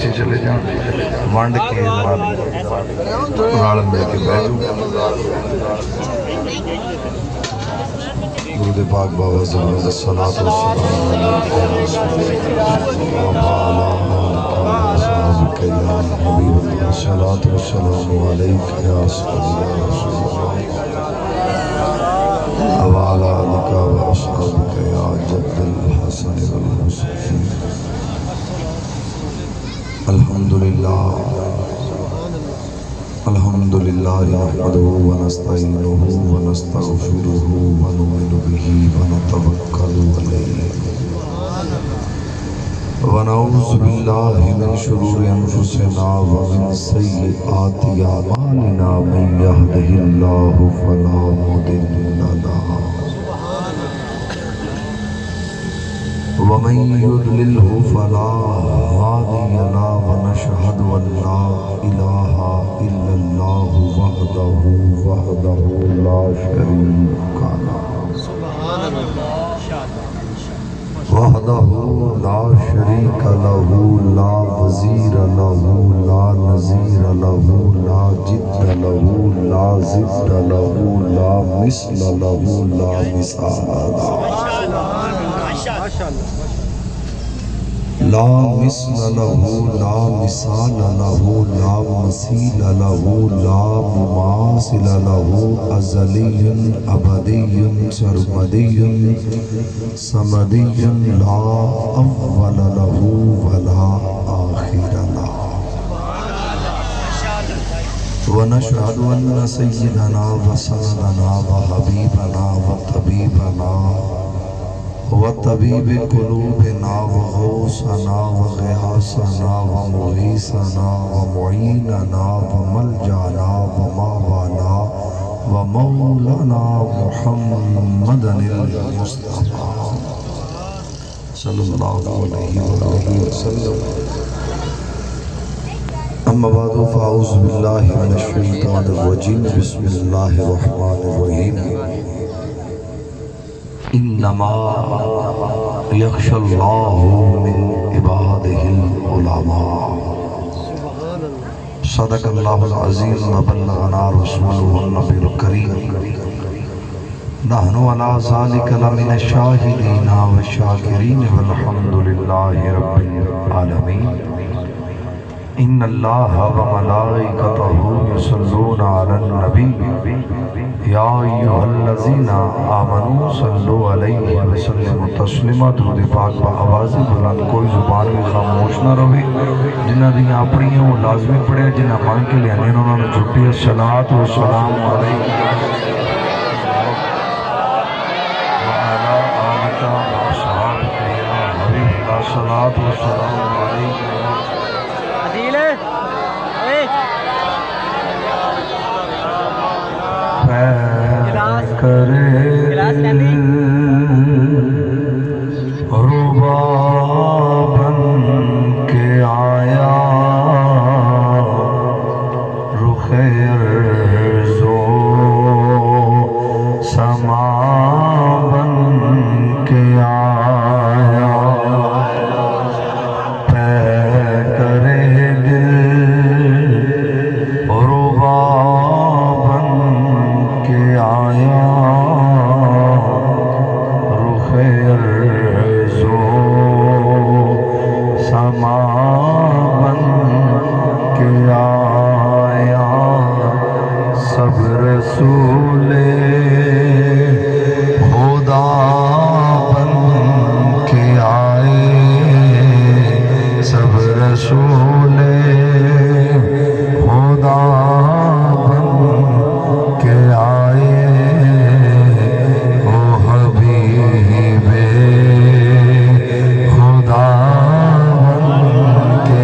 پیچھے چلے جان وانڈ کے رال مل کے بیجو درود پاک بابا زمان الصلاة والسلام علیکہ یا حبیب اللہ الصلاة والسلام علیکہ یا صلی اللہ وعلا آلکہ وأصحابکہ یا جد الحسن والحسین الحمدللہ نحمده ونستعینه ونستغفره ونؤمن به ونتوکل علیہ ونعوذ باللہ من شرور انفسنا ومن سیئات اعمالنا من یهده اللہ فلا مضل له ومن يضلله فلا هادي له ونشهد أن لا إله إلا الله وحده لا شريك له لا وزير له لا نظير له لا جد له لا ضد له لا مثل له لا مثال له لا مثل له لا مثال له لا مثيل له لا مماثل له أزلي أبدي سرمدي صمدي لا أول له ولا آخر له ونشهد أن سيدنا وسندنا وحبيبنا وطبيبنا وطبيب قلوبنا وغوثنا وغياثنا ومغيثنا ومعيننا وملجأنا ومأوانا ومولانا محمدا المصطفى صلى الله عليه وسلم أما بعد فأعوذ بالله من الشيطان الرجيم بسم الله الرحمن الرحيم انما یخشى اللہ من عباده العلماء صدق اللہ العظیم وبلغنا رسوله النبی الکریم نحن على ذلك لمن الشاہدین والشاکرین والحمد للہ رب العالمین ان اللہ وملائکتہ یصلون علی النبی یا ایوہ الذین آمنوا صلو علیہ وسلم تسلیما درود پاک با آواز بلند کوئی زبان میں خاموش نہ رہے جنہ دیا اپنی ہیں وہ لازمی پڑے جنہ مان کے لئے انہوں نے جھٹی الصلاة والسلام علیہ وعلا آلکہ وصحابکہ یا حبیب اللہ الصلاة والسلام علیہ کرے ربا بن کے آیا رخ ارض و سما بن کے آیا پے کرے دل ربا آیا رخ ارض و سما بن کے آیا سب رسول خدا بن کے آئے سب رسول خدا بن کے آئے خدا بن کے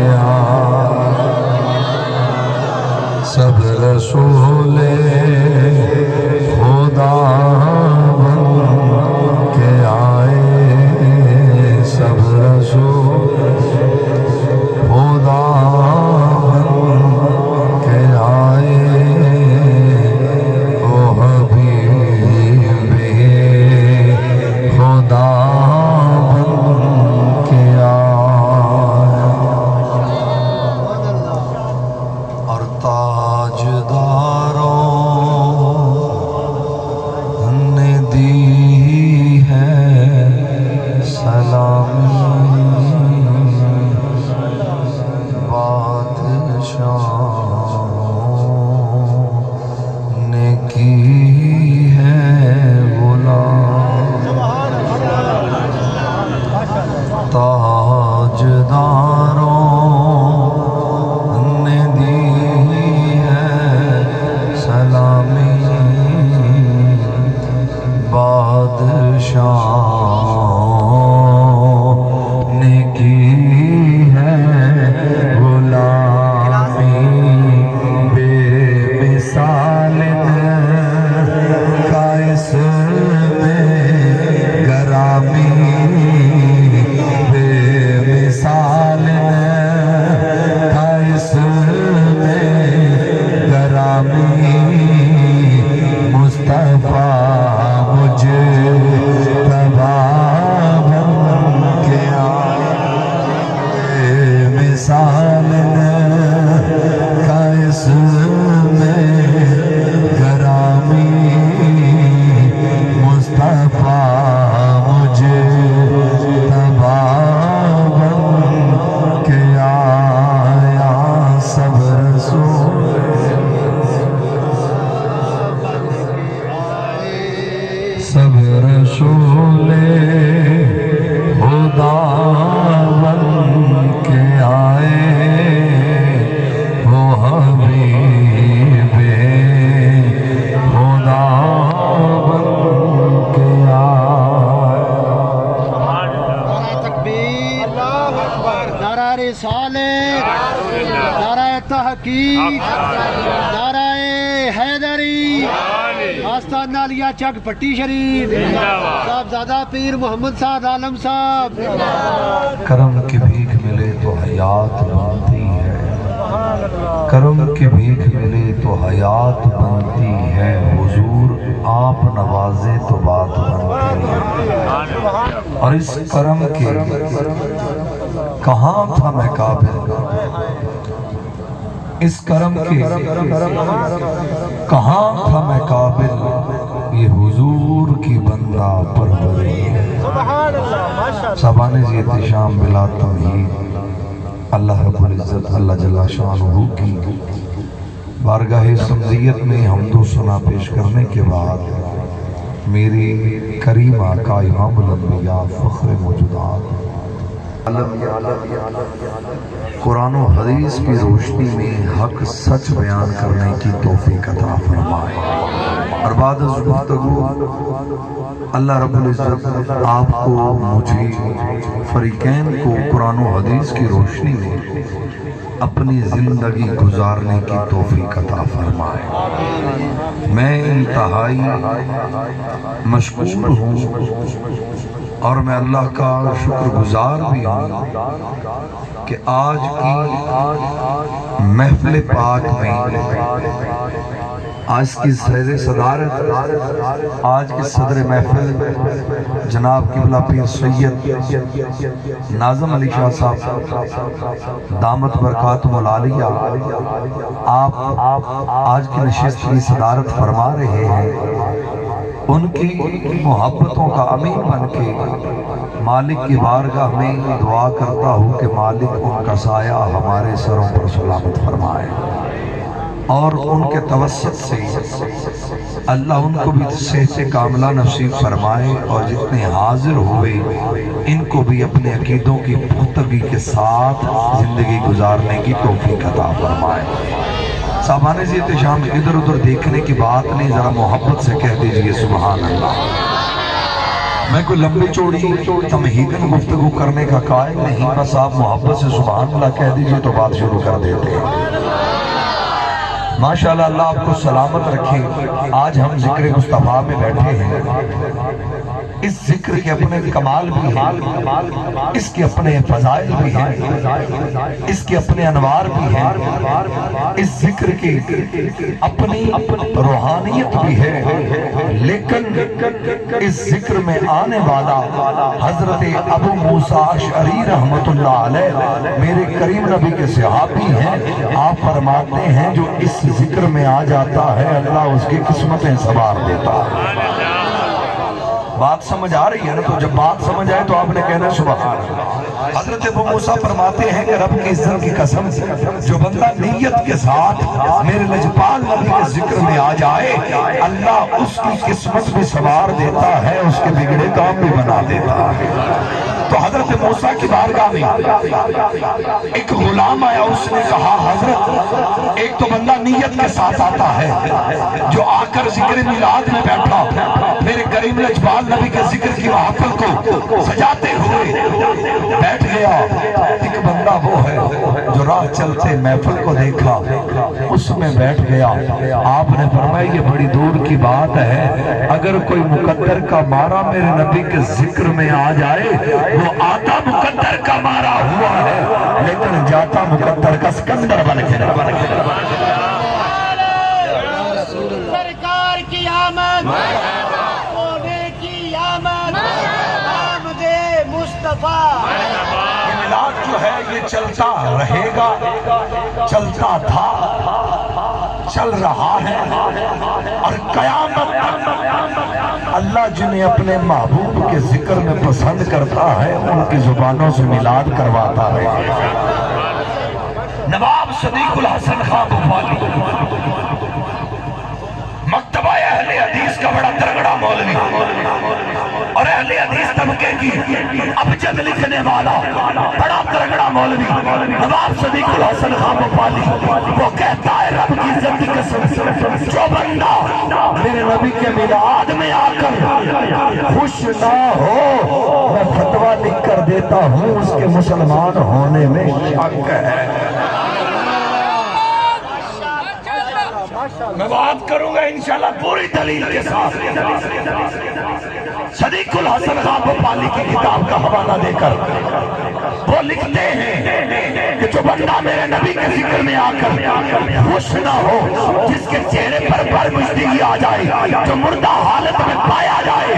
خالد، نعرہ تحقیق، نعرہ حیدری، آستانہ علیہ چک پٹی شریف، صاحبزادہ پیر محمد سعد عالم صاحب۔ کرم کی بھیک ملے تو حیات بنتی ہے، کرم کی بھیک ملے تو حیات بنتی ہے، حضور آپ نوازے تو بات بنتی ہے۔ اور اس کرم کے کہاں تھا میں قابل، اس کرم کے کہاں تھا میں قابل، یہ حضور کی بندہ پروری ہے۔ سبحان ذی احتشام بلا تمہید، اللہ رب العزت اللہ جل شانہ کی بارگاہ سمزیت میں حمد و ثنا پیش کرنے کے بعد میری کریم آقا امام الانبیاء فخر موجودات قرآن و حدیث کی روشنی میں حق سچ بیان کرنے کی توفیق عطا فرمائے۔ اور بعد از گفتگو اللہ رب العزت آپ کو مجھے فریقین کو قرآن و حدیث کی روشنی میں اپنی زندگی گزارنے کی توفیق عطا فرمائے۔ میں انتہائی مشکور ہوں اور میں اللہ کا شکر گزار بھی ہوں کہ آج کی محفل پاک میں آج کی سیر صدارت، آج کی صدر محفل جناب قبلہ پیر سید ناظم علی شاہ صاحب دامت برکاتہم العالیہ، آپ آج کی نشست کی صدارت فرما رہے ہیں۔ ان کی محبتوں کا امین بن کے مالک کی بارگاہ میں دعا کرتا ہوں کہ مالک ان کا سایہ ہمارے سروں پر سلامت فرمائے، اور ان کے توسط سے اللہ ان کو بھی صحت کاملہ نصیب فرمائے، اور جتنے حاضر ہوئے ان کو بھی اپنے عقیدوں کی پختگی کے ساتھ زندگی گزارنے کی توفیق عطا فرمائے۔ صاحبان ذی احتشام ادھر ادھر دیکھنے کی بات نہیں، ذرا محبت سے کہہ دیجئے سبحان اللہ۔ میں کوئی لمبی چوڑی تمہیدن گفتگو کرنے کا قائل نہیں، بس آپ محبت سے سبحان اللہ کہہ دیجئے تو بات شروع کر دیتے ہیں۔ ماشاءاللہ اللہ آپ کو سلامت رکھے۔ آج ہم ذکر مصطفیٰ میں بیٹھے ہیں، اس ذکر کے اپنے کمال بھی ہیں، اس کے اپنے فضائل بھی ہیں، اس کے اپنے انوار بھی ہیں، اس ذکر کی اپنی روحانیت بھی ہے، لیکن اس ذکر میں آنے والا حضرت ابو موسیٰ اشعری رحمت اللہ علیہ میرے کریم نبی کے صحابی ہیں۔ آپ فرماتے ہیں جو اس ذکر میں آ جاتا ہے اللہ اس کی قسمتیں سنوار دیتا ہے۔ بات سمجھ آ رہی ہے نا؟ تو جب بات سمجھ آئے تو آپ نے کہنا سبحان اللہ۔ حضرت ابو موسیٰ فرماتے ہیں کہ رب کی عزت کی قسم جو بندہ نیت کے ساتھ میرے لجپال نبی کے ذکر میں آ جائے اللہ اس کی قسمت بھی سنوار دیتا ہے، اس کے بگڑے کام بھی بنا دیتا ہے۔ تو حضرت موسیٰ کی بارگاہ میں ایک غلام آیا، اس نے کہا حضرت ایک تو بندہ نیت کے ساتھ آتا ہے، جو آ کر ذکر میلاد میں بیٹھا میرے کریم لجپال نبی کے ذکر کی محفل کو سجاتے ہوئے بیٹھ گیا۔ ایک بندہ وہ ہے جو راہ چلتے محفل کو دیکھا اس میں بیٹھ گیا۔ آپ نے فرمایا یہ بڑی دور کی بات ہے، اگر کوئی مقدر کا مارا میرے نبی کے ذکر میں آ جائے وہ آتا مقدر کا مارا ہوا ہے لیکن جاتا مقدر کا سکندر بن کے سرکار کی آمد، سونے کی آمد، آمد مصطفیٰ۔ یہ ملاد جو ہے یہ چلتا رہے گا، چلتا تھا، چل رہا ہے، اور قیامت اللہ جنہیں اپنے محبوب کے ذکر میں پسند کرتا ہے ان کی زبانوں سے میلاد کرواتا ہے۔ نواب صدیق الحسن خان بھوپالی مکتبہ اہل حدیث کا بڑا ترگڑا مولوی اور اہل حدیث طبقے کی ابجد لکھنے والا بڑا ترگڑا مولوی نواب صدیق الحسن خان بھوپالی وہ کہتا ہے رب کی عزت کی قسم جو بندہ میرے نبی کے میلاد میں آ کر خوش نہ ہو میں فتویٰ فتویٰ لکھ کر دیتا ہوں اس کے مسلمان ہونے میں شک ہے۔ میں بات کروں گا انشاءاللہ پوری دلیل کے ساتھ، صدیق الحسن خان بھوپالی کی کتاب کا حوالہ دے کر وہ لکھتے ہیں کہ جو بندہ میرے نبی کے ذکر میں آ کر خوش نہ ہو، جس کے چہرے پر برگزیدگی آ جائے، جو مردہ حالت میں پایا جائے،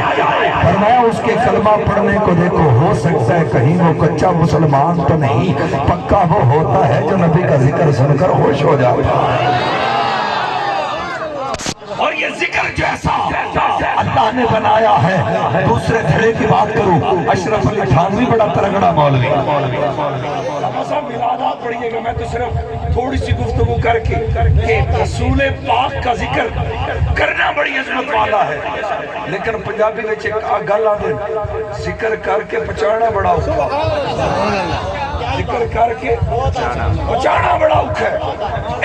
فرمایا اس کے کلمہ پڑھنے کو دیکھو، ہو سکتا ہے کہیں وہ کچا مسلمان تو نہیں، پکا وہ ہوتا ہے جو نبی کا ذکر سن کر خوش ہو جاتا ہے۔ اور یہ ذکر جیسا اللہ نے بنایا ہے۔ دوسرے دھڑے کی بات کروں، اشرف علی تھانوی بڑا ترگڑا مولوی، ملادات پڑھئے گا، میں تو صرف تھوڑی سی گفتگو کر کے کہ رسول پاک کا ذکر کرنا بڑی عظمت والا ہے، لیکن پنجابی میں ایک گل آدھے ذکر کر کے پچانا بڑا ہوتا ہے، ذکر کر کے پچانا بڑا اوکھ ہے،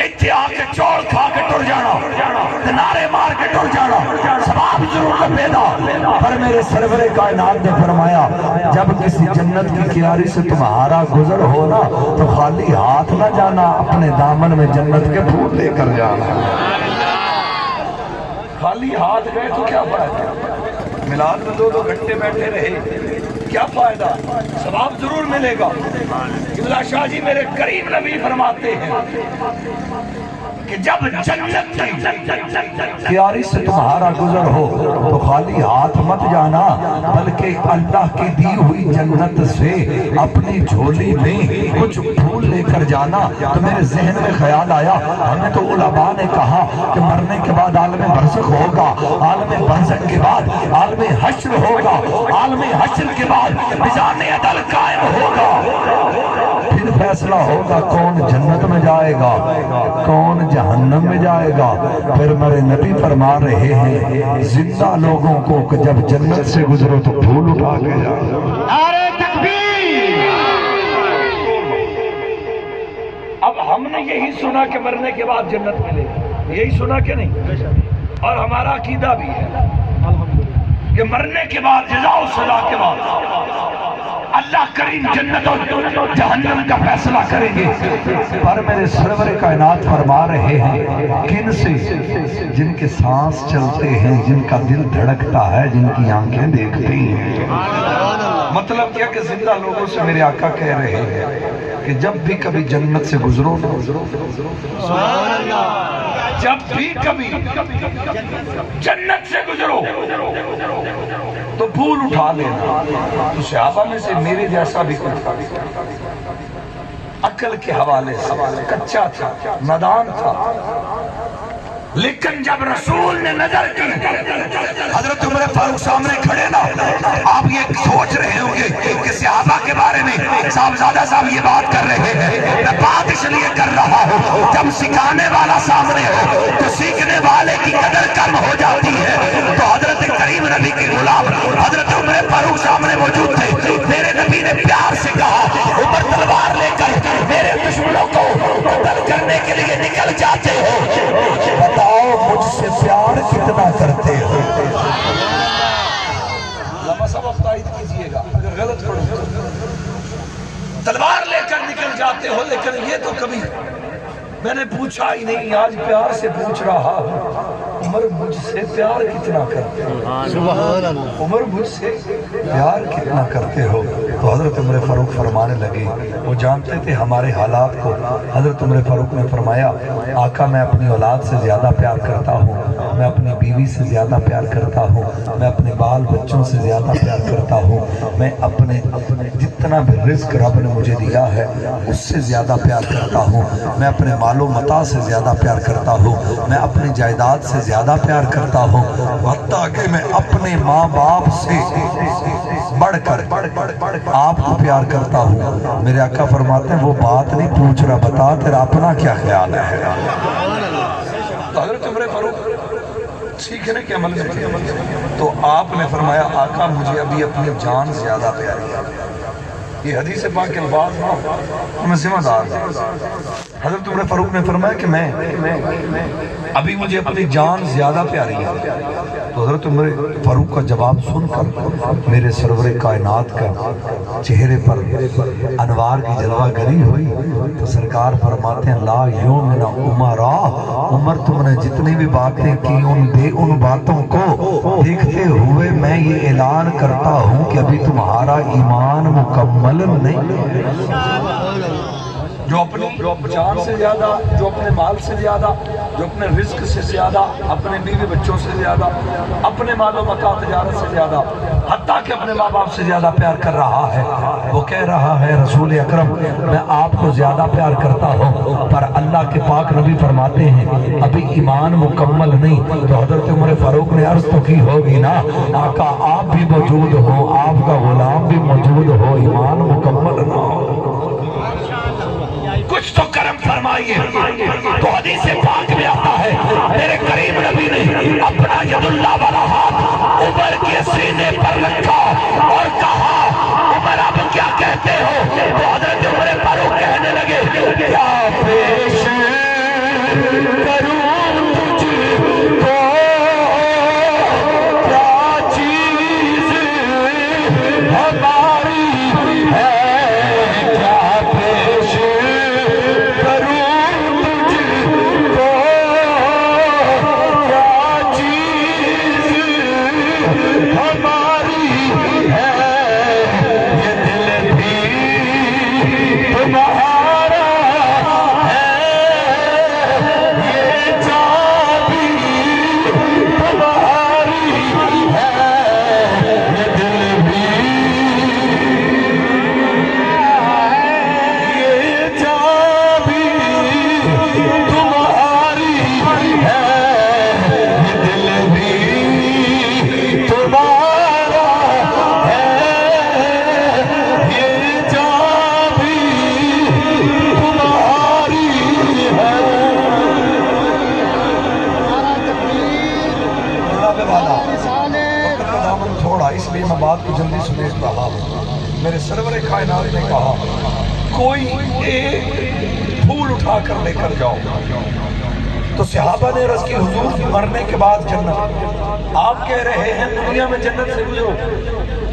ایتھے آ کے چوڑ کھا کے ٹر جانا، نعرے مار کے ٹر جانا، ثواب ضرور پیدا۔ پر میرے سرور کائنات نے فرمایا جب کسی جنت کی کیاری سے تمہارا گزر ہونا تو خالی ہاتھ نہ جانا، اپنے دامن میں جنت کے پھول لے کر جانا۔ خالی ہاتھ گئے تو کیا فائدہ؟ میلاد میں 2 گھنٹے بیٹھے رہے، کیا فائدہ؟ ثواب ضرور ملے گا۔ قبلہ شاہ جی میرے کریم نبی فرماتے ہیں کہ جب جنت کیاری سے تمہارا گزر ہو تو خالی ہاتھ مت جانا، بلکہ اللہ کی دی ہوئی جنت سے اپنی جھولی میں کچھ پھول لے کر جانا۔ تو میرے ذہن میں خیال آیا، ہمیں تو علماء نے کہا کہ مرنے کے بعد عالم برزخ ہوگا، عالم برزخ کے بعد عالم حشر ہوگا، عالم حشر کے بعد میزان عدل قائم ہوگا، پھر فیصلہ ہوگا کون جنت میں جائے گا کون جہنم میں جائے گا۔ پھر میرے نبی فرما رہے ہیں زندہ لوگوں کو کہ جب جنت سے گزرو تو پھول اٹھا کے جاؤ۔ نعرہ تکبیر۔ اب ہم نے یہی سنا کہ مرنے کے بعد جنت ملے، یہی سنا کہ نہیں؟ اور ہمارا عقیدہ بھی ہے کہ مرنے کے بعد جزا و سزا کے بعد اللہ کریم جنت اور جہنم کا فیصلہ کریں گے۔ پر میرے سرور کائنات فرما رہے ہیں کن سے؟ جن کے سانس چلتے ہیں، جن کا دل دھڑکتا ہے، جن کی آنکھیں دیکھتی ہیں۔ مطلب کیا کہ زندہ لوگوں سے میرے آقا کہہ رہے ہیں کہ جب بھی کبھی جنت سے گزرو، جب بھی کبھی جنت سے گزرو تو پھول اٹھا لینا۔ تو صحابہ میں سے میرے جیسا بھی کچھ عقل کے حوالے سے کچا تھا، نادان تھا، لیکن جب رسول نے نظر کی، حضرت عمر فاروق سامنے کھڑے نا، آپ یہ سوچ رہے ہوں گے کہ صحابہ کے بارے میں صاحبزادہ صاحب یہ بات کر رہے ہیں، میں بات اس لیے کر رہا ہوں جب سکھانے والا سامنے ہو تو سیکھنے والے کی قدر کم ہو جاتی ہے۔ تو حضرت کریم نبی کے غلام حضرت عمر فاروق سامنے موجود تھے، میرے نبی نے پیار سے کہا عمر تلوار لے کر میرے دشمنوں کو قتل کرنے کے لیے نکل جاتے ہو، بتاؤ مجھ سے پیار کتنا کرتے ہو؟ لمحہ سب افتائید کیجئے گا اگر غلط پڑھو۔ تلوار لے کر نکل جاتے ہو، لیکن یہ تو کبھی میں نے پوچھا ہی نہیں، آج پیار سے پوچھ رہا ہوں عمر مجھ سے پیار کتنا کرتے ہو؟ عمر مجھ سے پیار کتنا کرتے ہو؟ تو حضرت عمر فاروق فرمانے لگے، وہ جانتے تھے ہمارے حالات کو۔ حضرت عمر فاروق نے فرمایا آقا میں اپنی اولاد سے زیادہ پیار کرتا ہوں، میں اپنی بیوی سے زیادہ پیار کرتا ہوں، میں اپنے بال بچوں سے زیادہ پیار کرتا ہوں، میں اپنے جتنا بھی رزق رب نے مجھے دیا ہے اس سے زیادہ پیار کرتا ہوں، میں اپنے مال و متاع سے زیادہ پیار کرتا ہوں، میں اپنی جائیداد سے زیادہ پیار کرتا ہوں، حتیٰ کہ میں اپنے ماں باپ سے بڑھ کر آپ کو پیار کرتا ہوں۔ میرے آقا فرماتے ہیں وہ بات نہیں پوچھ رہا، بتا تیرا اپنا کیا خیال ہے؟ تو حضرت عمر فاروق سیکھنے کے عمل میں تھے، تو آپ نے فرمایا آقا مجھے ابھی اپنی جان زیادہ پیاری ہے۔ یہ حدیث پاک کے الفاظ میں ذمہ دار ہوں۔ حضرت عمر فاروق نے فرمایا کہ میں ابھی مجھے اپنی جان زیادہ پیاری ہے۔ تو حضرت عمر فاروق کا جواب سن کر میرے سرور کائنات کا چہرے پر انوار کی جلوہ گری ہوئی تو سرکار فرماتے ہیں لا یومنا عمرہ، عمر تم نے جتنی بھی باتیں کی ان باتوں کو دیکھتے ہوئے میں یہ اعلان کرتا ہوں کہ ابھی تمہارا ایمان مکمل نہیں۔ جو اپنی جان سے زیادہ، جو اپنے مال سے زیادہ، جو اپنے رزق سے زیادہ، اپنے بیوی بچوں سے زیادہ، اپنے مال و متاع تجارت سے زیادہ، حتیٰ کہ اپنے ماں باپ سے زیادہ پیار کر رہا ہے، وہ کہہ رہا ہے رسول اکرم میں آپ کو زیادہ پیار کرتا ہوں، پر اللہ کے پاک نبی فرماتے ہیں ابھی ایمان مکمل نہیں۔ تو حضرت عمر فاروق نے عرض تو کی ہوگی نا آقا آپ بھی موجود ہو، آپ کا غلام بھی موجود ہو، ایمان مکمل نہ ہو، کچھ تو کرم فرمائیے۔ تو حدیث پاک میں آتا ہے میرے کریم نبی نے اپنا ید اللہ والا ہاتھ عمر کے سینے پر رکھا اور کہا عمر اب کیا کہتے ہو؟ تو حضرت عمر فاروق کہنے لگے کیا پیش کروں تجھ کو، کیا چیز ہماری ہے، کیا پیش میرے سرور کائنات نے کہا کوئی ایک پھول اٹھا کر لے کر جاؤ۔ تو صحابہ نے عرض کی حضور مرنے کے بعد جنت، آپ کہہ رہے ہیں دنیا میں جنت سے گزرو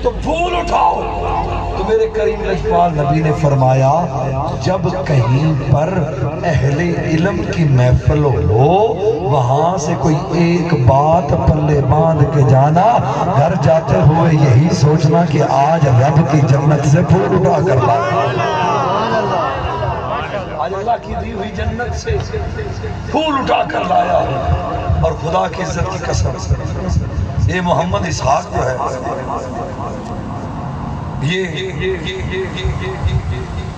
تو پھول اٹھاؤ۔ تو میرے کریم لجپال نبی نے فرمایا جب کہیں پر اہل علم کی محفل ہو وہاں سے کوئی ایک بات پلے باندھ کے جانا، گھر جاتے ہوئے یہی سوچنا کہ آج رب کی جنت سے پھول اٹھا کر لایا، آج اللہ کی دی ہوئی جنت سے پھول اٹھا کر لایا ہے۔ اور خدا کی عزت کی قسم یہ محمد اسحاق جو ہے یہ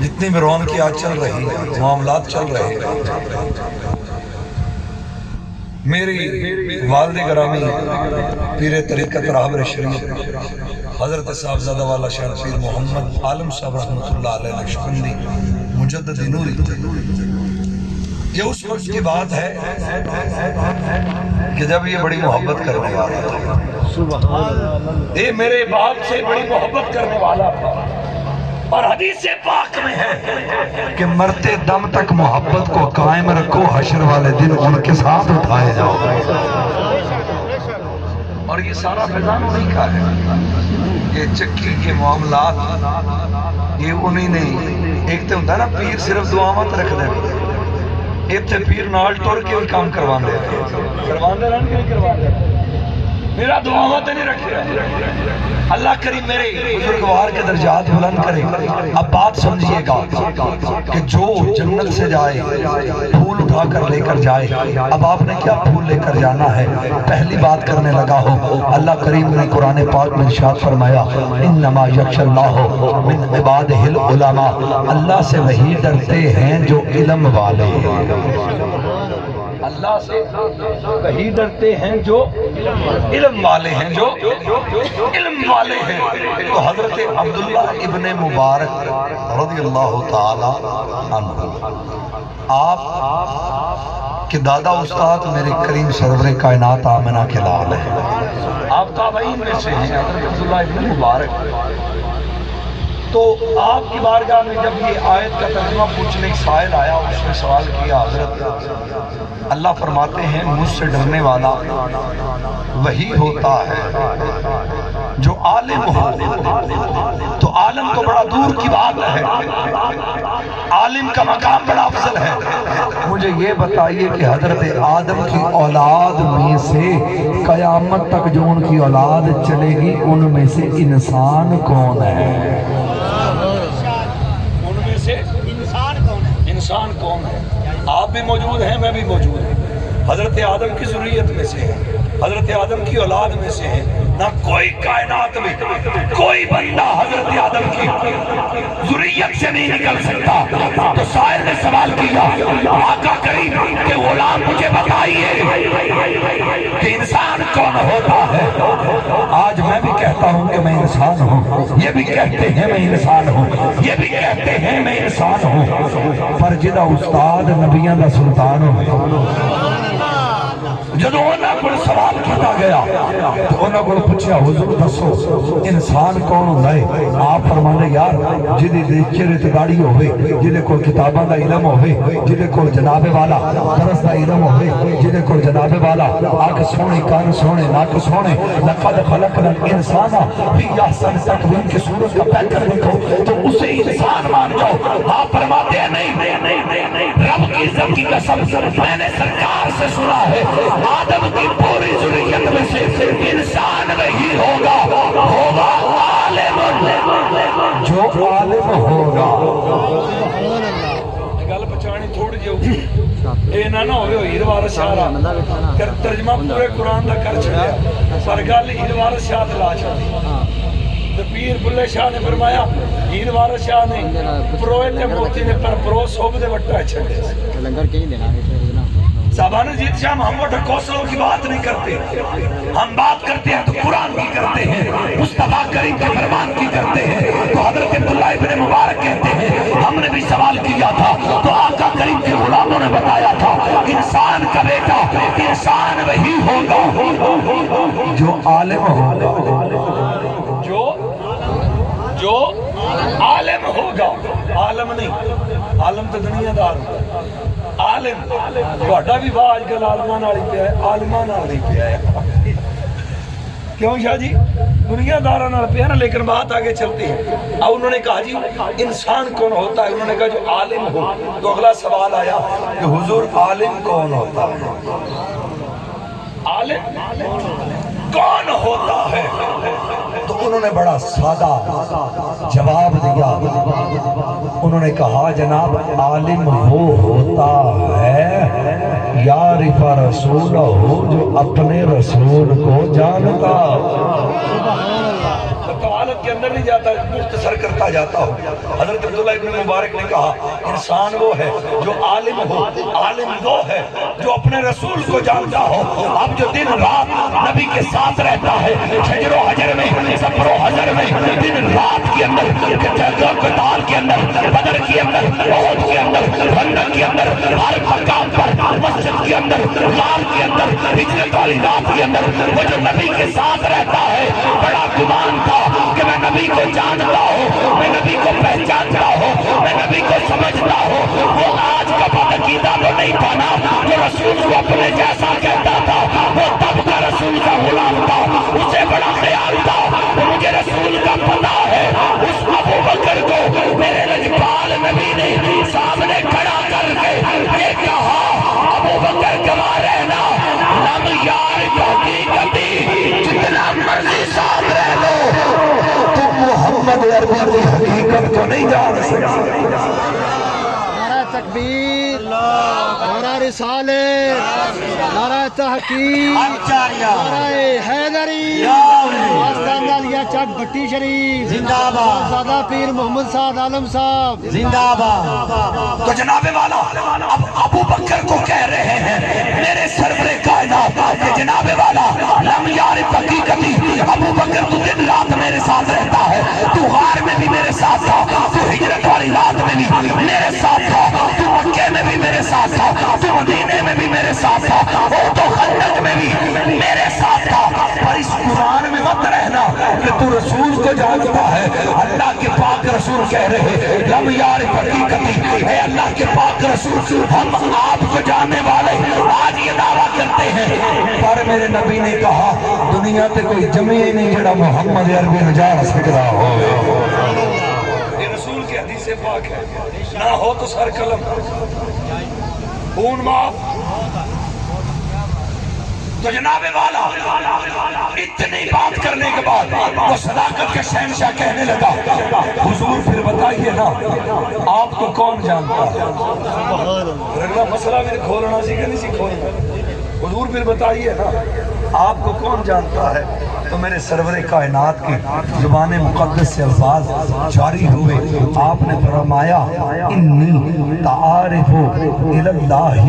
جتنی بھی رونقیں آج چل رہی ہیں، معاملات چل رہے ہیں، میری والد گرامی پیر طریقت راہبر شریف حضرت صاحبزادہ والا شیخ پیر محمد عالم صاحب رحمۃ اللہ علیہ نقشبندی مجدد نوری، یہ اس وقت کی بات ہے کہ جب یہ بڑی محبت کرنے والا تھا، یہ میرے باپ سے بڑی محبت کرنے والا تھا، اور حدیث پاک میں ہے کہ مرتے دم تک محبت کو قائم رکھو، حشر والے دن ان کے ساتھ اٹھائے جاؤ۔ اور یہ سارا فیضان انہی کا ہے، یہ چکی کے معاملات یہ انہی نے، ایک تو ہوتا ہے نا پیر صرف دعاوت رکھ دے، ایک تو پیر نال ٹور کے بھی کام کروان دے رہن کے نہیں کروان دے، میرا دعاوت نہیں رکھے۔ اللہ کریم میرے بزرگوار کے درجات بلند کرے۔ اب بات سمجھئے گا کہ جو جنت سے جائے پھول اٹھا کر لے کر جائے، اب آپ نے کیا پھول لے کر جانا ہے؟ پہلی بات کرنے لگا ہو، اللہ کریم نے قرآن پاک میں ارشاد فرمایا انما یخشی اللہ من عبادہ العلماء، اللہ سے وہی ڈرتے ہیں جو علم والے ہیں، اللہ سے وہی ڈرتے ہیں جو علم والے ہیں، جو علم والے ہیں۔ تو حضرت عبداللہ ابن مبارک رضی اللہ تعالی عنہ آپ کے دادا استاد میرے کریم سرور کائنات آمنہ کے لال ہیں، آپ تابعین میں سے ہیں۔ حضرت عبداللہ ابن مبارک تو آپ کی بارگاہ میں جب یہ آیت کا ترجمہ پوچھنے ایک سائل آیا، اس نے سوال کیا، حضرت اللہ فرماتے ہیں مجھ سے ڈرنے والا وہی ہوتا ہے جو عالم ہو۔ تو عالم تو بڑا دور کی بات ہے، عالم کا مقام بڑا افضل ہے۔ مجھے یہ بتائیے کہ حضرت آدم کی اولاد میں سے قیامت تک جو ان کی اولاد چلے گی ان میں سے انسان کون ہے؟ ان میں سے انسان کون ہے؟ آپ بھی موجود ہیں، میں بھی موجود ہوں، حضرت آدم کی ذریت میں سے ہیں، حضرت آدم کی اولاد میں سے ہیں۔ نہ کوئی کائنات میں کوئی بندہ حضرت آدم کی ذریت سے نہیں نکل سکتا۔ تو سائل نے سوال کیا، آقا کریم کہ غلام مجھے بتائیے کہ انسان کون ہوتا ہے؟ آج میں بھی کہتا ہوں کہ میں انسان ہوں، یہ بھی کہتے ہیں میں انسان ہوں، یہ بھی کہتے ہیں میں انسان ہوں، پر جدہ استاد نبیاں دا سلطان ہوں۔ جدو انہاں کو سوال کیتا گیا تو انہاں کو پوچھا حضور دسو انسان کون ہوتا ہے؟ آپ فرمانے یار جدی چہرے تے داڑھی ہوئے، جدے کو کتاباں دا علم ہوئے، جدے کو جناب والا درس دا علم ہوئے، جدے کو جناب والا آنکھ سونے کان سونے ناک سونے، لقد خلقنا الانسان فی احسن تقویم کی صورت کا پیکر دیکھو تو اسے انسان مان جاؤ۔ آپ فرماتے ہیں نہیں، رب کی عزت کی قسم میں نے سرکار سے سنا ہے آدم کی پوری ذریت میں سے انسان وہی ہوگا عالم، جو عالم ہوگا۔ گل بچانی تھوڑی جی اے نہ ہوئے ہیر وارث شاہ کر ترجمہ پورے قرآن دا کر چھڑیا، پر گل ہیر وارث شاہ تے لا چھڑی۔ تو پیر بلے شاہ نے فرمایا ہیر وارث شاہ نے پروئے تے موتی نے پر پرو صوب دے وٹا چھڑے لنگر کہیں دینا صاحبان جیت شاہ محمد کوسلوں کی بات نہیں کرتے، ہم بات کرتے ہیں تو قرآن کی کرتے ہیں، مصطفیٰ کریم کے فرمان کی کرتے ہیں۔ تو حضرت عبداللہ ابن مبارک کہتے ہیں ہم نے بھی سوال کیا تھا تو آقا کریم کے غلاموں نے بتایا تھا انسان کا بیٹا انسان وہی ہوگا جو عالم ہوگا، جو عالم ہوگا۔ عالم نہیں، عالم تو دنیا دار ہوگا، عالم بڑا بھی باہ آج کل عالمان آلی پہ ہے، عالمان آلی پہ ہے۔ کیوں شاہ جی دنیا داران آلی پہ ہے نا، لیکن بات آگے چلتی ہے۔ اب انہوں نے کہا جی انسان کون ہوتا ہے؟ انہوں نے کہا جو عالم ہو۔ تو اگلا سوال آیا کہ حضور عالم کون ہوتا ہے؟ عالم کون ہوتا ہے؟ تو انہوں نے بڑا سادہ جواب دیا، انہوں نے کہا جناب عالم وہ ہوتا ہے یعرف رسول ہو جو اپنے رسول کو جانتا۔ طوالت کے اندر نہیں جاتا، مختصر کرتا جاتا ہو۔ حضرت عبداللہ ابن مبارک نے کہا انسان وہ ہے جو عالم ہو، عالم وہ ہے جو اپنے رسول کو جانتا ہو۔ اب جو دن رات نبی کے ساتھ رہتا ہے، شجر و حجر میں، سفر و حجر میں، دن رات کے اندر، قتال کے اندر، بدر کے اندر، احد کے اندر، خندق کے اندر، ہر مقام پر، مسجد کے اندر، غار کے اندر، ہجرت والی رات کے اندر، وہ جو نبی کے ساتھ رہتا ہے، بڑا گمان تھا کہ میں نبی کو جانتا ہوں، میں نبی کو پہچانتا ہوں، میں نبی کو سمجھتا ہوں۔ وہ آج کا بدعقیدہ تو نہیں بنا جو رسول کو اپنے جیسا کہتا تھا، وہ تب کا رسول کا غلام تھا، اسے بڑا خیال تھا مجھے رسول کا پتہ ہے۔ اس ابو بکر کو میرے لجپال نبی نے سامنے کھڑا کر کے یہ کہا ابو بکر گواہ رہنا لم یار حقیقتی، جتنا مرضی ساتھ رہ لو تم محمد عربی کی حقیقت کو نہیں جان سکتے۔ نعرہ تکبیر، نعرہ رسالت، نعرہ تحقیق، نعرہ حیدری، آستانہ لیا چک بھٹی شریف زندہ باد، زادہ پیر محمد سعد عالم صاحب زندہ باد۔ تو جناب والا اب ابو بکر کو کہہ رہے ہیں میرے سرور کائنات کہ جناب والا لم یعرف حقیقتی، ابو بکر تو دن رات میرے ساتھ رہتا ہے، تو غار میں بھی میرے ساتھ تھا، تو ہجرت والی رات میں بھی میرے ساتھ تھا، تو مکے میں بھی میرے ساتھ تھا، تو مدینے میں بھی میرے ساتھ تھا، وہ تو خندق میں بھی میرے ساتھ تھا۔ پر اس قرآن میں مت رہنا کہ تو رسول کو جانتا ہے، اللہ کے پاک رسول رسول کہہ رہے لم یعرف حقیقتی، اے اللہ کے پاک رسول ہم آپ کو جاننے والے آج یہ دعویٰ کرتے ہیں، پر میرے نبی نے کہا دنیا تے کوئی جمعی نہیں جڑا محمد عربی نجار سکتا ہو۔ یہ رسول کی حدیث پاک ہے، نہ ہو تو سر قلم خون معاف۔ تو جناب والا اتنی بات کرنے کے بعد وہ صداقت کے شہنشاہ کہنے لگا حضور پھر بتائیے نا آپ کو کون جانتا ہے؟ اگلا مسئلہ میں کھولنا سی کہ نہیں سی کھولنا، حضور پھر بتائیے نا آپ کو کون جانتا ہے؟ تو میرے سرور کائنات کی زبان مقدس سے الفاظ جاری ہوئے، آپ نے فرمایا انی تعارف الاللہ،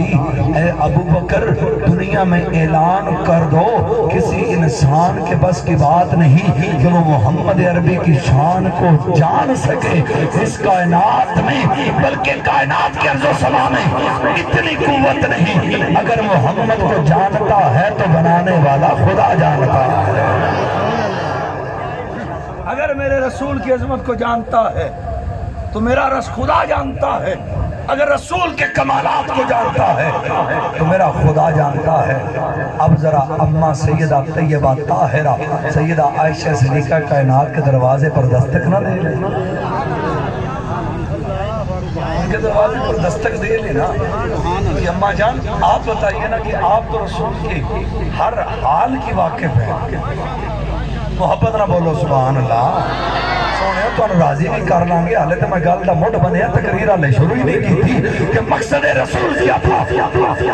اے ابو بکر دنیا میں اعلان کر دو کسی انسان کے بس کی بات نہیں کہ وہ محمد عربی کی شان کو جان سکے اس کائنات میں، بلکہ کائنات کے ارض و سما میں اتنی قوت نہیں، اگر محمد کو جانتا ہے تو بنانے والا خدا جانتا ہے۔ اگر میرے رسول کی عظمت کو جانتا ہے تو میرا رس خدا جانتا ہے، اگر رسول کے کمالات کو جانتا ہے تو میرا خدا جانتا ہے۔ اب ذرا اماں سیدہ طیبہ طاہرہ سیدہ عائشہ صدیقہ کائنات کے دروازے پر دستک نہ دے لیں، ان کے دروازے پر دستک دے لینا کہ اماں جان آپ بتائیے نا کہ آپ تو رسول کی ہر حال کی واقف ہے، محبت نہ بولو سبحان اللہ، سونے تو راضی نہیں کر لانگے، حالے تو میں گل دا مڈ بنیا تقریر حالے شروع ہی نہیں کی تھی کہ مقصد رسول کیا تھا۔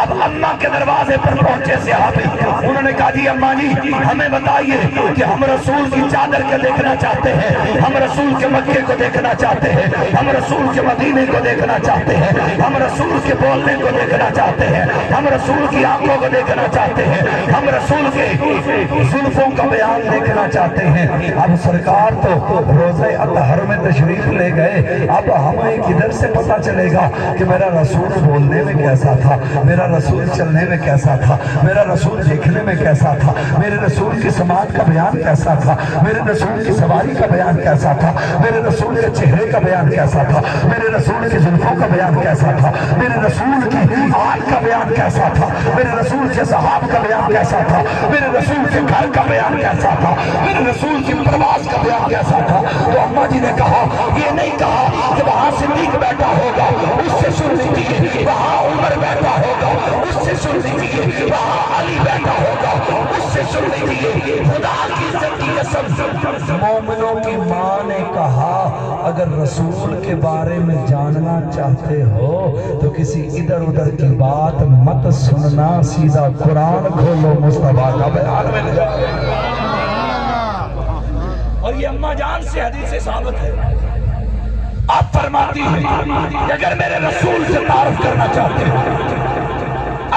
اب اماں کے دروازے پر پہنچے صحابی، انہوں نے کہا جی اماں جی ہمیں بتائیے کہ ہم رسول کی چادر کو دیکھنا چاہتے ہیں، ہم رسول کے مکے کو دیکھنا چاہتے ہیں، ہم رسول کے مدینے کو دیکھنا چاہتے ہیں، ہم رسول کے بولنے کو دیکھنا چاہتے ہیں، ہم رسول کی آنکھوں کو دیکھنا چاہتے ہیں، ہم رسول کے زلفوں کا بیان دیکھنا چاہتے ہیں۔ اب سرکار تو روزہ اطہر میں تشریف لے گئے، اب ہمیں کدھر سے پتہ چلے گا کہ میرا رسول بولنے میں کیسا تھا، میرا رسول چلنے میں کیسا تھا، میرا رسول دیکھنے میں کیسا تھا، میرے رسول کی سماعت کا بیان کیسا تھا، میرے رسول کی سواری کا بیان کیسا تھا، میرے رسول کے چہرے کا بیان کیسا تھا، میرے رسول کی زلفوں کا بیان کیسا تھا، میرے رسول کی آنکھ کا بیان کیسا تھا، میرے رسول کے صحاب کا بیان کیسا تھا، میرے رسول کے گھر کا بیان کیسا تھا، میرے رسول کی پرواز کا بیان کیسا تھا۔ تو اماں جی نے کہا یہ نہیں کہا کہ وہاں صدیق بیٹھا ہوگا اس سے سن لیجیے، وہاں عمر بیٹھا ہوگا اس سے سن لیجیے، وہاں علی بیٹھا ہوگا اس سے سن لیجیے، خدا کی عزت کی قسم۔ مومنوں کی ماں نے کہا اگر رسول کے بارے میں جاننا چاہتے ہو تو کسی ادھر ادھر کی بات مت سننا، سیدھا قرآن کھولو، مصطفیٰ کا بیان مل جائے۔ اور یہ اماں جان سے حدیث سے ثابت ہے، آپ فرماتی ہیں کہ اگر میرے رسول سے تعارف کرنا چاہتے ہو،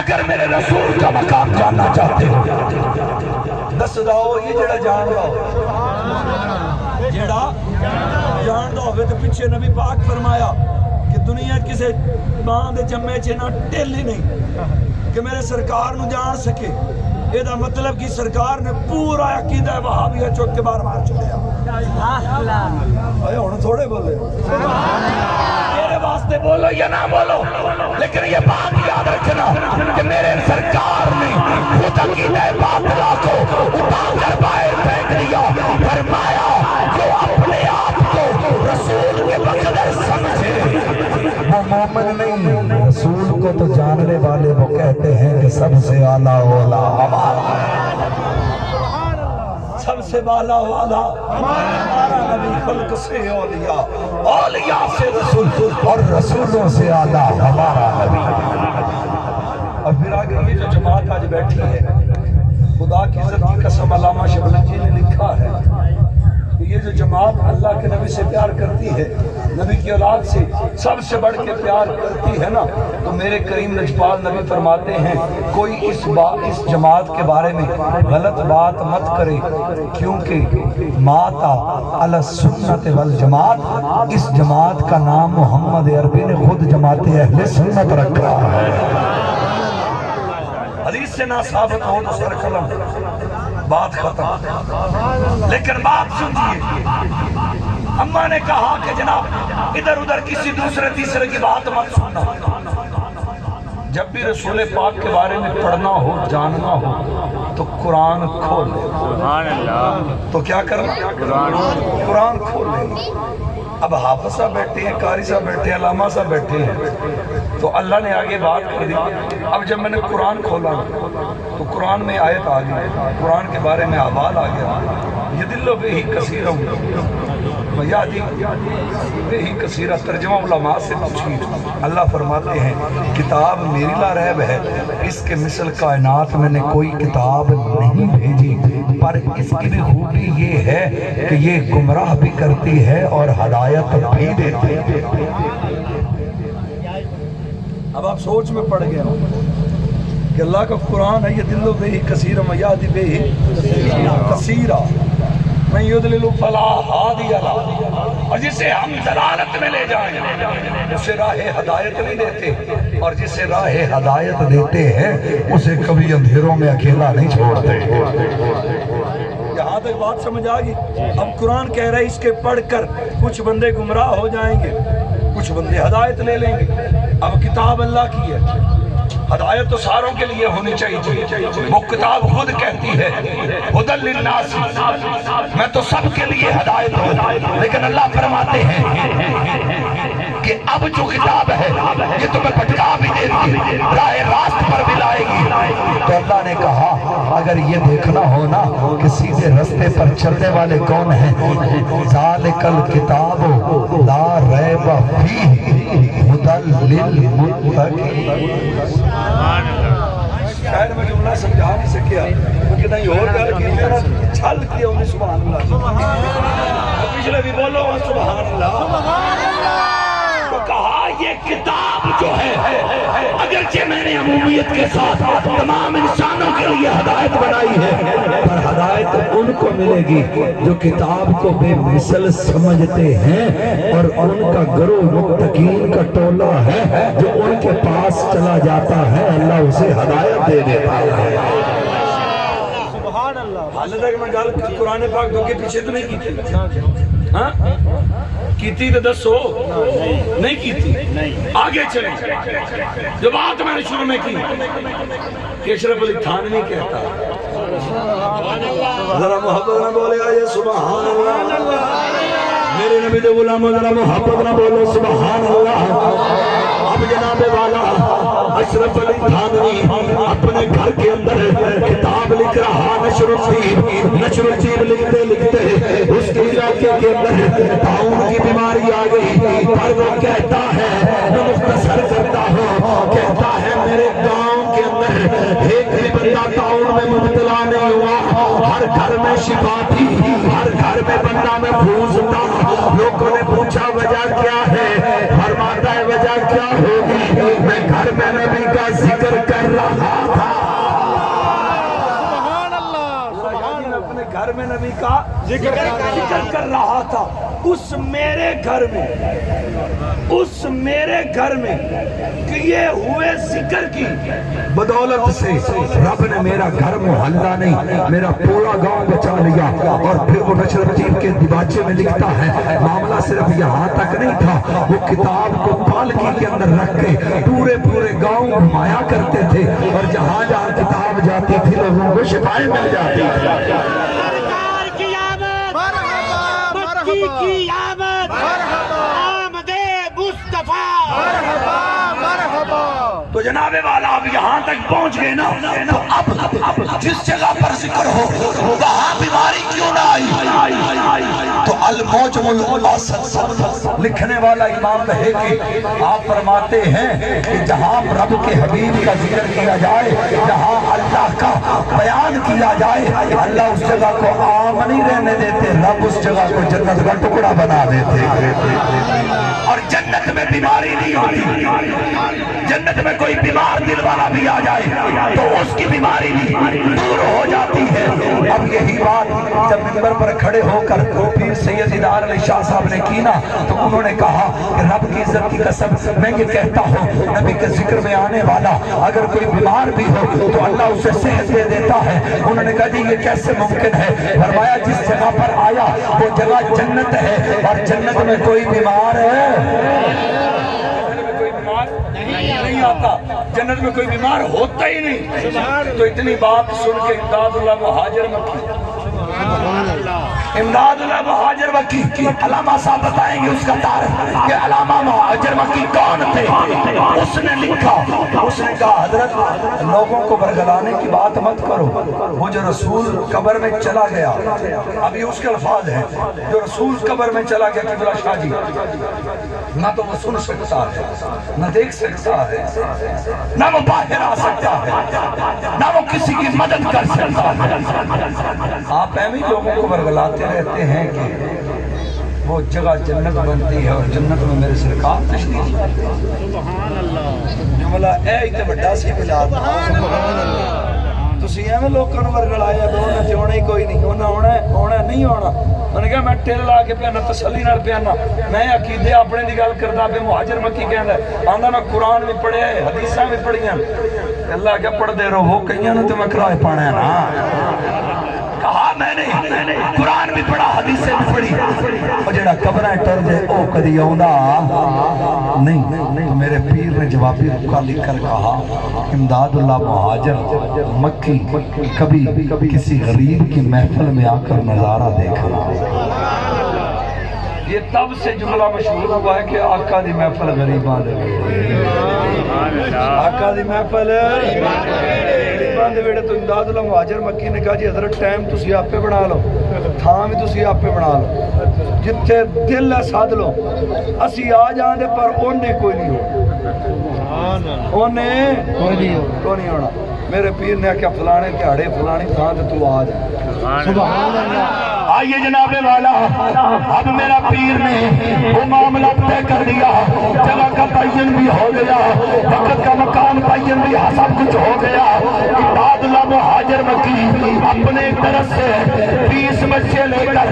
اگر میرے رسول کا مقام جاننا چاہتے ہو، دس داؤ یہ جڑا جان داؤ، جڑا جان داؤ تو پیچھے نبی پاک فرمایا کہ دنیا کسے ماں دے جمعے چنا ٹیل ہی نہیں کہ میرے سرکار نو جان سکے۔ یہ دا مطلب کہ سرکار نے پورا عقیدہ وہابیہ چوک کے بار مار چلے آئے ہونے تھوڑے بولے میرے واسطے بولو یا نہ بولو، لیکن یہ بات یاد رکھنا کہ میرے سرکار نے خود عقیدہ باطلہ کو اٹھا کر باہر پھینک دیا، فرمایا جو اپنے آپ کو رسول کے بقدر سمجھے وہ مومن نہیں، رسول کو تو جاننے والے وہ کہتے ہیں کہ سب سے اعلیٰ اولا ہمارا، سب سے بالا والا ہمارا نبی، خلق سے اولیاء، اولیاء سے رسول اور رسولوں سے اعلیٰ ہمارا نبی۔ اب پھر آگے یہ جو جماعت آج بیٹھی ہے، خدا کی عزت کی قسم علامہ شبلی جی نے لکھا ہے کہ یہ جو جماعت اللہ کے نبی سے پیار کرتی ہے، نبی کی اولاد سے سب سے بڑھ کے پیار کرتی ہے نا، تو میرے کریم لجپال نبی فرماتے ہیں کوئی اس جماعت کے بارے میں غلط بات مت کرے، کیونکہ ماتا علی السنت والجماعت، اس جماعت کا نام محمد عربی نے خود جماعت اہل سنت رکھا ہے۔ حدیث سے نہ ثابت ہو تو سر قلم، بات ختم۔ لیکن بات سنجھئے، اماں نے کہا کہ جناب ادھر ادھر کسی دوسرے تیسرے کی بات مت سننا، جب بھی رسول پاک کے بارے میں پڑھنا ہو جاننا ہو تو قرآن کھول لے۔ سبحان اللہ۔ تو کیا کرنا؟ قرآن کھول لینا۔ اب حافظ صاحب بیٹھے ہیں، قاری صاحب بیٹھے ہیں، علامہ صاحب بیٹھے ہیں، تو اللہ نے آگے بات کر دی۔ اب جب میں نے قرآن کھولا تو قرآن میں آیت آ گئی، قرآن کے بارے میں احوال آ گیا، یدل بہ کثیرا ویہدی بہ کثیرا۔ ترجمہ علماء سے پوچھی، اللہ فرماتے ہیں کتاب میری لا ریب ہے، اس کے مثل کائنات میں نے کوئی کتاب نہیں بھیجی، پر اس کی بھی خوبی یہ ہے کہ یہ گمراہ بھی کرتی ہے اور ہدایت بھی دیتی ہے۔ اب آپ سوچ میں پڑ گیا کہ اللہ کا قرآن ہے، یہ دل بہ کثیرا ویہدی بہ کثیرا، میں یضلل فلا ہادی لہ، اور جسے ہم ضلالت میں لے جائیں اسے راہ ہدایت نہیں دیتے، اور جسے راہ ہدایت دیتے ہیں اسے کبھی اندھیروں میں اکیلا نہیں چھوڑتے۔ یہاں تک بات سمجھ آ گئی؟ اب قرآن کہہ رہا ہے اس کے پڑھ کر کچھ بندے گمراہ ہو جائیں گے، کچھ بندے ہدایت لے لیں گے۔ اب کتاب اللہ کی ہے، ہدایت تو ساروں کے لیے ہونی چاہیے۔ وہ کتاب خود کہتی ہے ہدی للناس، میں تو سب کے لیے ہدایت ہوں، لیکن اللہ فرماتے ہیں کہ اب جو کتاب ہے یہ تمہیں بھٹکا بھی دیتی، راہ راست پر بھی لائے گی۔ تو اللہ نے کہا اگر یہ دیکھنا ہو نا کہ سیدھے رستے پر چلنے والے کون ہیں، ذالک الکتاب لا ریب فیہ ہدی للمتقین۔ شاید میں جملہ سمجھا نہیں سکیا کیونکہ نہیں اور گھر کی میرا چھل کیا انہیں سبحان اللہ۔ پچھلے بھی بولو سبحان اللہ۔ تو کہا یہ کتاب جو ہے اگرچہ میں نے عمومیت کے ساتھ تمام انسانوں کے لیے ہدایت بنائی ہے، پر ہدایت ان کو ملے گی جو کتاب کو بے مثل سمجھتے ہیں، اور ان کا گروہ متقین کا ٹولہ ہے جو ان کے پاس چلا جاتا ہے اللہ اسے ہدایت دے دیتا ہے۔ حالت ہے کہ میں گل قرآن پاک دو کے پیچھے تو نہیں کی تھی، ہاں کیتی تو دسو، نہیں کیتی، آگے چلیں۔ جو بات میں نے شروع میں کی کہ اشرف علی تھانوی کہتا ذرا محبت نہ بولے آئے سبحان اللہ، میرے نبی دے غلاموں ذرا محبت نہ بولو سبحان اللہ۔ اب جناب والا اشرف علی تھانوی اپنے گھر کے اندر کتاب لکھ رہا، نشر الجیب لکھتے لکھتے اس کے علاقے کے اندر طاعون کی بیماری آ گئی، پر وہ کہتا ہے، میں مختصر کرتا ہوں، کہتا ہے میرے گاؤں کے اندر ایک بھی بندہ طاعون میں مبتلا نہیں ہوا، ہر گھر میں شفا تھی، ہر گھر میں بندہ محفوظ تھا۔ لوگوں نے پوچھا وجہ کیا ہے، فرماتا ہے وجہ کیا ہوگی، میں گھر میں نبی کا ذکر کر رہا تھا۔ اپنے گھر میں نبی کا ذکر کر رہا تھا، اس میرے گھر میں کیے ہوئے ذکر کی بدولت سے رب نے میرا گھر محلہ نہیں میرا پورا گاؤں بچا لیا۔ اور پھر وہ نشر الجیب کے دیباچے میں لکھتا ہے معاملہ صرف یہاں تک نہیں تھا، وہ کتاب کو پالکی کے اندر رکھ کے پورے گاؤں گھمایا کرتے تھے، اور جہاں جہاں کتاب جاتی تھی لوگوں کو شفائیں مل جاتی تھی۔ کی آمد، آمد مصطفیٰ، تو جناب والا اب یہاں تک پہنچ گئے نا، تو اب جس جگہ پر ذکر ہو وہاں بیماری کیوں نہ آئی؟ تو الموجم الاسد لکھنے والا امام بہیقی آپ فرماتے ہیں کہ جہاں رب کے حبیب کا ذکر کیا جائے، جہاں اللہ کا بیان کیا جائے، اللہ اس جگہ کو عام نہیں رہنے دیتے، رب اس جگہ کو جنت کا ٹکڑا بنا دیتے، اور جنت میں بیماری نہیں ہوتی۔ جنت میں کوئی بیمار دل والا بھی آ جائے تو اس کی بیماری بھی دور ہو جاتی ہے۔ اب یہی بات جب منبر پر کھڑے ہو کر پیر سید دیدار علی شاہ صاحب نے کی نا تو انہوں نے کہا کہ رب کی عزت کی قسم میں یہ کہتا ہوں نبی کے ذکر میں آنے والا اگر کوئی بیمار بھی ہو تو اللہ اسے صحت دے دیتا ہے۔ انہوں نے کہا جی یہ کیسے ممکن ہے؟ فرمایا جس جگہ پر آیا وہ جگہ جنت ہے اور جنت میں کوئی بیمار ہے نہیں آتا، جنت میں کوئی بیمار ہوتا ہی نہیں۔ تو اتنی بات سن کے امداد اللہ مہاجر مکی علامہ صاحب بتائیں گے اس کا تعارف کہ علامہ مہاجر مکی کون تھے۔ اس نے لکھا، اس نے کہا حضرت لوگوں کو برگلانے کی بات مت کرو، وہ جو رسول قبر میں چلا گیا، ابھی اس کے الفاظ ہیں، جو رسول قبر میں چلا گیا قبلہ شاہ جی، نہ تو وہ سن سکتا ہے، نہ دیکھ سکتا ہے، نہ وہ باہر آ سکتا ہے، نہ وہ کسی کی مدد کر سکتا ہے۔ آپ ایویں لوگوں کو برگلاتے رہتے ہیں کہ وہ جگہ جنت بنتی ہے اور جنت میں میرے سرکار تشریف سبحان اللہ جملہ اے تے بڑا سی ملاد تسی ایویں لوکاں نوں ورگلایا کہ انہاں تے ہونا ہی کوئی نہیں، انہاں ہونا نہیں ہونا۔ انہوں نے کہا میں ٹل لا کے پیانا تسلی نال پیانا، میں عقیدے اپنے دی گل کردا پیا۔ مہاجر مکی کہندا ہے آندا میں قرآن بھی پڑھیا ہے، حدیثاں بھی پڑھیاں، اللہ کیا پڑھ دے رہو کئیاں نوں تے میں کرائے پانا ہے نا۔ کہا میں نے قرآن بھی پڑھا حدیثیں بھی پڑھی، اور جڑا قبریں ٹر جائے او کدی آوندا نہیں۔ تو میرے پیر نے جوابی رکا لکھ کر کہا امداد اللہ مہاجر مکی کبھی کسی غریب کی محفل میں آ کر نظارہ دیکھنا۔ یہ تب سے جملہ مشہور ہوا ہے کہ آقا دی محفل غریبان دے آقا دی محفل غریبان دے ویڑے۔ تو امداد اللہ مہاجر مکی نے کہا جی حضرت ٹائم تسی آپ پہ بنا لو، تھان بھی تسی آپ پہ بنا لو، جتھے دل ہے ساتھ لو، اسی آ جان دے پر اونے کوئی نہیں ہو، اونے کوئی نہیں ہونا۔ میرے پیر نے کہا فلانے تہاڑے فلانی تھان تے تو آ جا۔ سبحان اللہ۔ آئیے جناب والا اب میرا پیر نے وہ معاملہ طے کر دیا، جگہ کا تعین بھی ہو گیا، وقت کا مکان تعین بھی سب کچھ ہو گیا۔ امداد اللہ مہاجر مکی اپنے طرف سے 20 بچے لے کر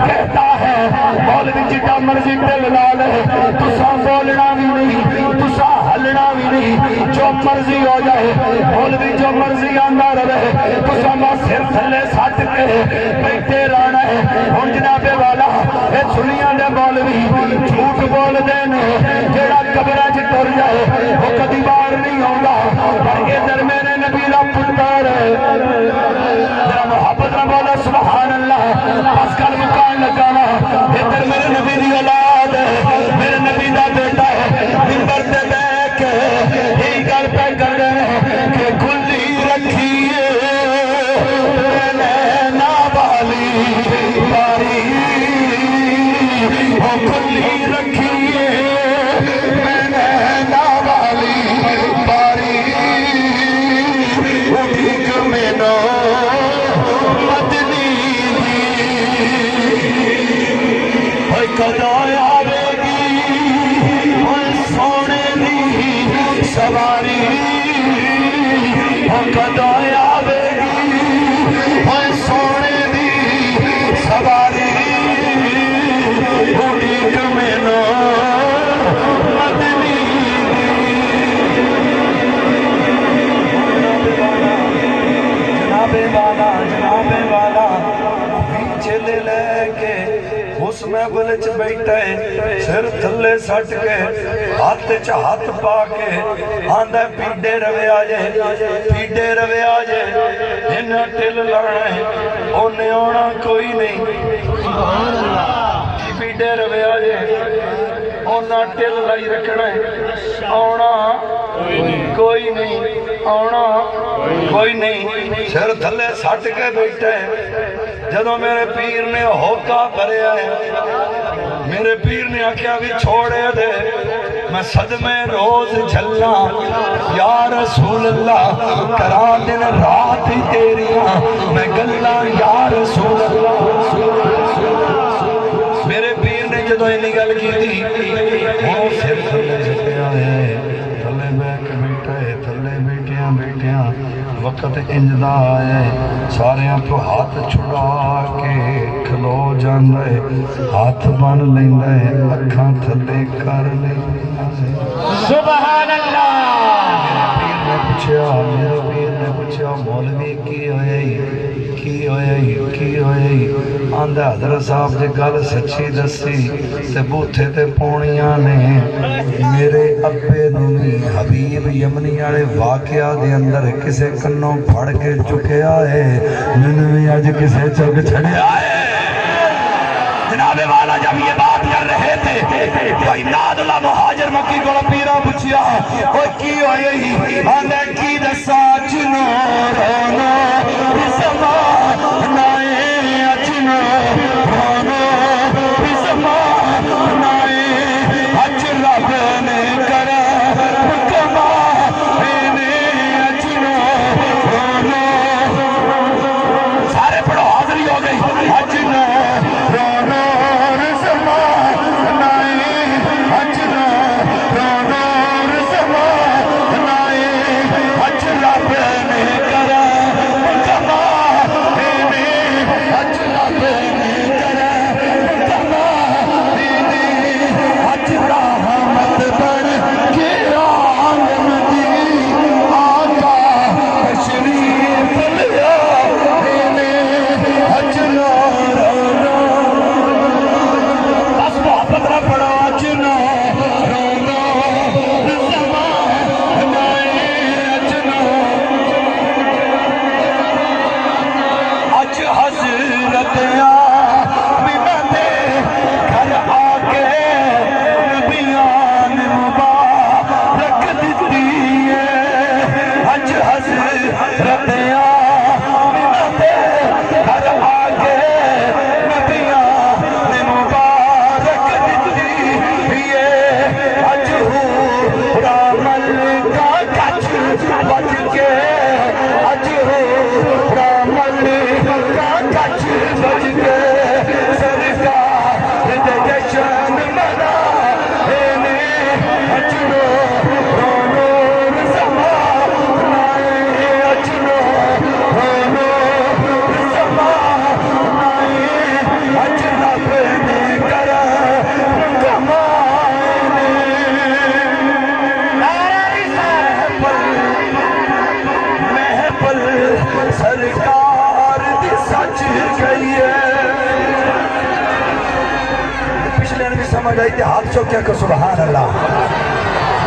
کہتا ہے مولوی جتنا مرضی دل لا لے، تسا بولنا بھی نہیں، تسا ہلنا بھی نہیں، جو مرضی ہو جائے مولوی جو مرضی آندہ رہے، تسا ماں سر تھلے سٹ کے بیٹھے رہنا ہے۔ اور جناب والا اے سنیاں دے مولوی جھوٹ بول دینے، جیڑا قبرہ چ ٹر جائے وہ کدی باہر نہیں ہوگا۔ پر ادھر میرے نبی دا پتر ذرا محبت نہ بولا سبحان اللہ، بس کل مکان لگانا، ادھر میرے نبی دی اولاد ہے، میرے نبی دا بیٹا ہے، منبر تے بیٹھ کے یہی گل پہ کر رہے ہیں کہ کھلی رکھیے نینا والی باری، وہ کھلی رکھیے میں نینا والی باری، اٹھک میں نو مدنی ہوئی کدو آوے گی ہوئی سونے دی سواری، وہ کدو آوے گی ہوئی سونے دی سواری، اٹھک میں نو مدنی جناب والا پیچھے لے کے اس محفل چ بیٹھا ہے، سر تھلے سٹ کے ہاتھ چ ہاتھ پا کے آندا پیڈے روے آجے، پیڈے روے آجے، انہاں ٹل لانا ہے اونے آنا کوئی نہیں۔ سبحان اللہ۔ پیڈے روے آجے اونا ٹل لائی رکھنا ہے، آنا کوئی نہیں، آنا کوئی نہیں، سر تھلے سٹ کے بیٹھا ہے۔ جدو میرے پیر نے ہوکا بھریا ہے، میرے پیر نے آکھیا بھی چھوڑے دے میں صدمے روز جھلا، یا رسول اللہ کرا دن رات ہی تیریاں میں گلا، یا رسول اللہ۔ میرے پیر نے جدو انہی گل کی تھی وہ پھر تھلے جھلیا ہے، تھلے بیٹھ وقت انجدا ہے سارے تو ہاتھ چھڑا کے کھلو جاندہ ہے ہاتھ بن لیندہ ہے اکھاں تھلے کر لیندہ ہے سبحان اللہ میرے پیر نے پوچھا مولوی کی ہوئی آندہ حضرت صاحب جے گل سچی دسی تے بوتھے تے پونیاں نے میرے ابے نوی حبیب یمنی والے واقعہ دے اندر کسے کنوں پھڑ کے چکیا ہے ننوی آج کسے چک چھڑیا ہے جناب والا جب یہ بات کر رہے تھے کوئی ناد اللہ مہاجر مکی کو پیرا پوچھیا وہ کی ہوئی آنے کی دسا چنو رونا بسما نائے اچنو رونا بسما نائے اچ رب نے کرا کما نے اچنو رونا سارے پڑھو حاضری ہو گئی اچنو رونا رسما نائے اچنو رونا رسما نائے اچ رب نے کرا کما نے اچ رب نے کرا کما نے اچ رحمت بن کے عالم دی آقا تشریف لیا نے اچنو رونا بس محبت نہ پڑا اچنو رونا رسما نائے اچنو اچ حضرت آمینہ دے گھر آکے نبیان مبارک دیتی ہے اچ حضرت آمینہ دے گھر آکے نبیان مبارک دیتی ہے اچ حورا ملکہ کچھ بچ کے اچ حورا ملکہ کچھ بچ کے سرکار دے جشن منا نے اچنو رونو رسما نائے اچنو رونو رسما نائے اچ رب نے کرا کمائے محفل سرکار دی سچ گئی ہے پچھلے بھی سمجھ آئی تھی ہاتھ چوکیا کہ سبحان اللہ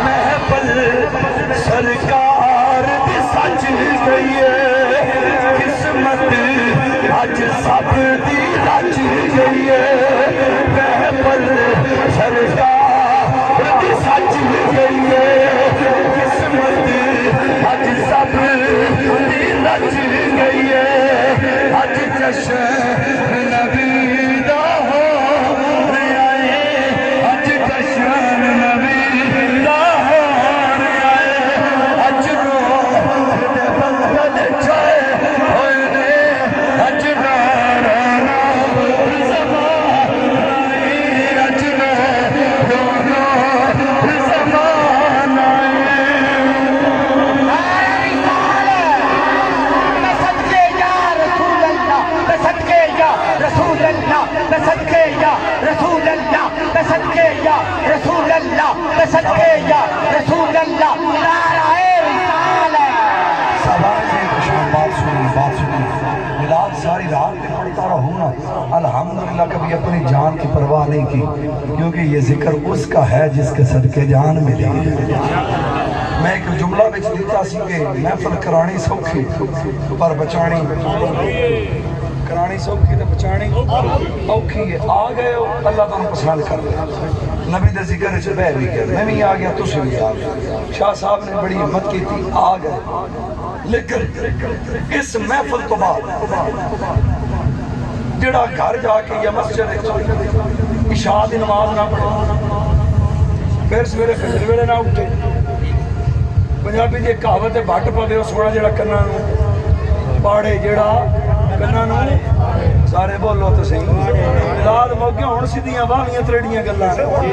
محفل سرکار دی سچ گئی ہے قسمت آج سب دی رچ گئی ہے محفل سرکار دی سچ گئی ہے قسمت آج سب دی رچ گئی ہے آج جشن نبی دا ہو رہا ہے آج جشن نبی دا ہو رہا ہے آج روح دے بندل چھائے ہوئے نے آج رونا زمان آئے آج رونا زمان آئے صدقے یا رسول اللہ صدقے یا رسول اللہ صدقے یا رسول اللہ نعرہ رسالت بات سنی ملاد ساری رات میں پڑھتا رہوں نا الحمدللہ کبھی اپنی جان کی پرواہ نہیں کی کیونکہ یہ ذکر اس کا ہے جس کے صدقے جان ملی ہے میں ایک جملہ بچ دیتا سی کہ محفل کرانی سوکھی پر بچانی کرانی سوکھی تو بچانی اوکھی ہے آ گئے ہو اللہ تعالیٰ پسند کر لیا نبی دے ذکر سے بہ بھی گیا میں بھی آ گیا تُسی بھی آ گیا شاہ صاحب نے بڑی ہمت کی تھی آ گئے لیکن اس محفل تو بعد جڑا گھر جا کے یا مسجد عشاء دی نماز نہ پڑھے پھر سویرے فجر ویلے نہ اٹھے پنجابی دی کہاوت بٹ پوے اس سونا جڑا کنا نو پاڑے جڑا کنا نو سارے بولو تو صحیح ملاد موقع ہون سیدھیاں واویاں تریڑیاں گلاں نے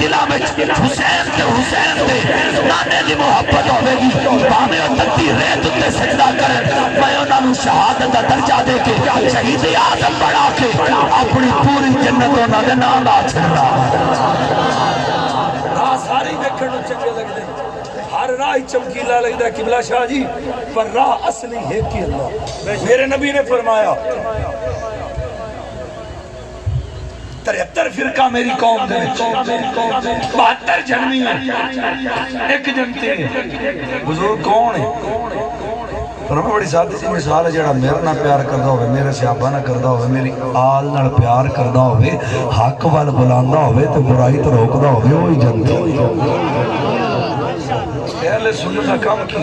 دلاں وچ حسین دے نانے دی محبت ہوے گی بھاویں او تتی ریت تے سجدہ کرن میں انہاں نوں شہادت دا درجہ دے کے شہید اعظم بنا کے اپنی پوری جنت انہاں دے نام لا چھڑدا راہ ساری دیکھن نوں چنگے لگدے ہر راہ چمکیلا لگدا ہے قبلہ شاہ جی پر راہ اصلی ہے کہ اللہ میرے نبی نے فرمایا 73 فرقہ میری قوم دے 72 جنمی ہیں ایک جنتی ہے حضور کون ہے اور میں بڑی سادی سی مثال ہے جڑا میرے نہ پیار کردا ہوئے میرے صحابہ نہ کردا ہوئے میری آل نال پیار کردا ہوئے حق وال بلاندا ہوئے تے برائی تو روکدا ہوئے وہی جنتی اہل سنت کا کام کی